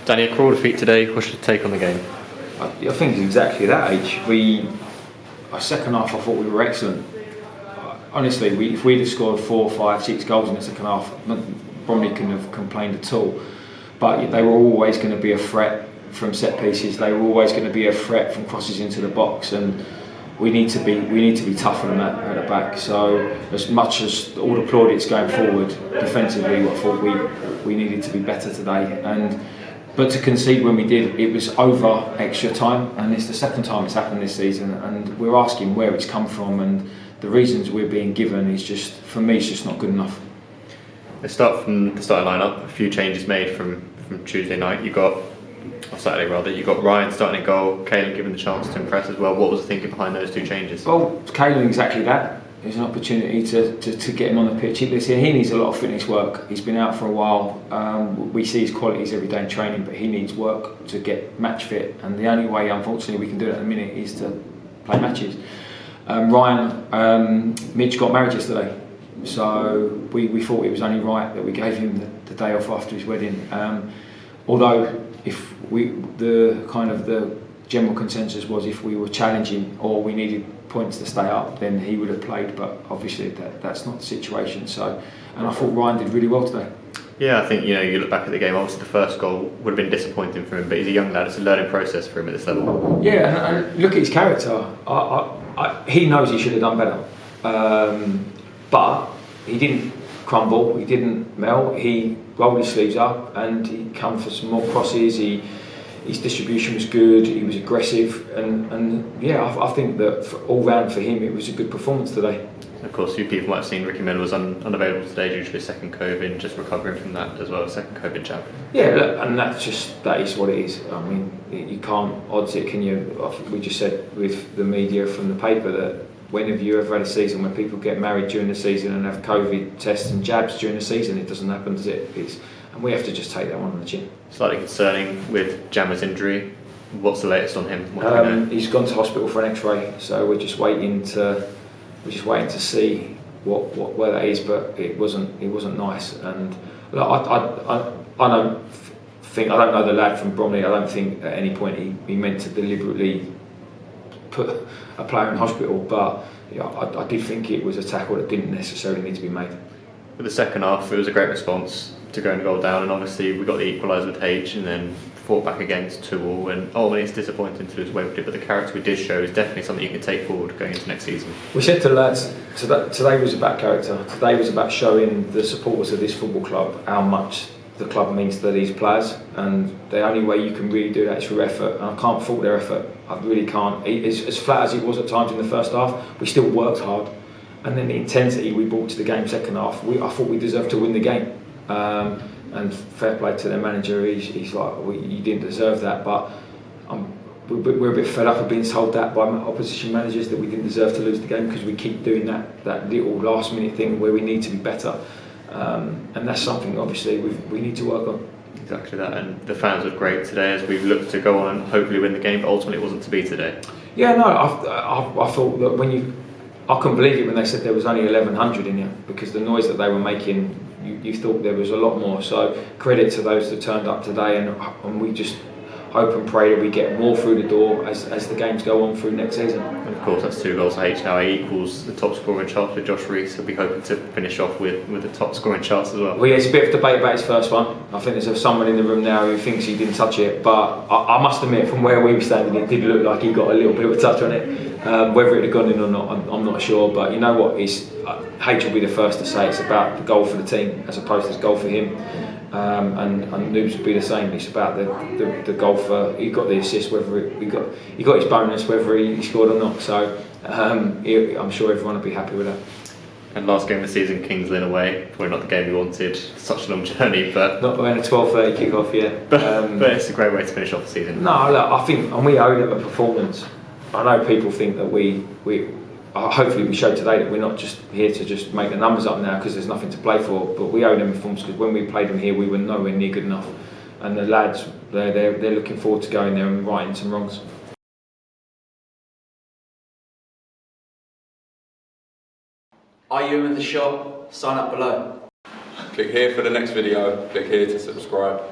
Danny, a cruel defeat today. What's your take on the game? I think it's exactly that age. Our second half, I thought we were excellent. Honestly, if we'd have scored 4, 5, 6 goals in the second half, Bromley couldn't have complained at all. But they were always going to be a threat from set pieces. They were always going to be a threat from crosses into the box, and we need to be tougher than that at the back. So as much as all the plaudits going forward, defensively, I thought we needed to be better today. But to concede when we did, it was over extra time, and it's the second time it's happened this season. And we're asking where it's come from, and the reasons we're being given is just, for me, it's just not good enough. Let's start from the starting lineup. A few changes made from Tuesday night. Saturday rather. You got Ryan starting in goal, Caelan given the chance to impress as well. What was the thinking behind those two changes? Well, Caelan exactly that. It's an opportunity to get him on the pitch. He needs a lot of fitness work. He's been out for a while. We see his qualities every day in training, but he needs work to get match fit. And the only way, unfortunately, we can do it at the minute is to play matches. Midge got married yesterday, so we thought it was only right that we gave him the day off after his wedding. Although the general consensus was if we were challenging or we needed points to stay up, then he would have played. But obviously that's not the situation. So, and I thought Ryan did really well today. Yeah, I think you look back at the game. Obviously, the first goal would have been disappointing for him, but he's a young lad. It's a learning process for him at this level. Yeah, and look at his character. He knows he should have done better, but he didn't crumble. He didn't melt. He rolled his sleeves up and he come for some more crosses. His distribution was good. He was aggressive, and I think that all round for him it was a good performance today. Of course, few people might have seen Ricky Miller was unavailable today due to his second COVID, just recovering from that as well, second COVID jab. Yeah, look, and that is what it is. I mean, you can't odds it, can you? We just said with the media from the paper that when have you ever had a season when people get married during the season and have COVID tests and jabs during the season? It doesn't happen, does it? And we have to just take that one on the chin. Slightly concerning with Jammer's injury. What's the latest on him? He's gone to hospital for an X-ray, so we're just waiting to see where that is. But it wasn't nice. And look, I don't know the lad from Bromley. I don't think at any point he meant to deliberately put a player in hospital. But I did think it was a tackle that didn't necessarily need to be made. For the second half, it was a great response to go and goal down, and obviously we got the equaliser with H, and then fought back against 2-2. And it's disappointing to lose away with it, but the character we did show is definitely something you can take forward going into next season. We said to the lads, today was about character. Today was about showing the supporters of this football club how much the club means to these players, and the only way you can really do that is through effort. And I can't fault their effort. I really can't. As flat as it was at times in the first half, we still worked hard. And then the intensity we brought to the game second half, I thought we deserved to win the game. And fair play to their manager, he's like, you didn't deserve that. But we're a bit fed up of being told that by opposition managers that we didn't deserve to lose the game because we keep doing that little last minute thing where we need to be better. And that's something obviously we need to work on. Exactly that, and the fans were great today as we've looked to go on and hopefully win the game, but ultimately it wasn't to be today. Yeah, no, I thought that I couldn't believe it when they said there was only 1,100 in here, because the noise that they were making, you thought there was a lot more. So credit to those that turned up today, and we just hope and pray that we get more through the door as the games go on through next season. And of course, that's 2 goals for H now. He equals the top scorer in charts with Josh Rees. He'll be hoping to finish off with the top scorer in charts as well. Well, yeah, it's a bit of debate about his first one. I think there's someone in the room now who thinks he didn't touch it, but I must admit, from where we were standing, it did look like he got a little bit of a touch on it. Whether it had gone in or not, I'm not sure. But you know what? H will be the first to say it's about the goal for the team as opposed to the goal for him. And Noobs would be the same. It's about the goal for, he got the assist, whether he got his bonus, whether he scored or not. So I'm sure everyone will be happy with that. And last game of the season, Kings Lynn away. Probably not the game we wanted. Such a long journey, but not when a 12:30 kick-off yet. But it's a great way to finish off the season. No, look, I think, and we owe them a performance. I know people think that we hopefully we showed today that we're not just here to just make the numbers up now because there's nothing to play for, but we owe them a performance because when we played them here we were nowhere near good enough, and the lads they're looking forward to going there and righting some wrongs. Are you in the shop? Sign up below. Click here for the next video, click here to subscribe.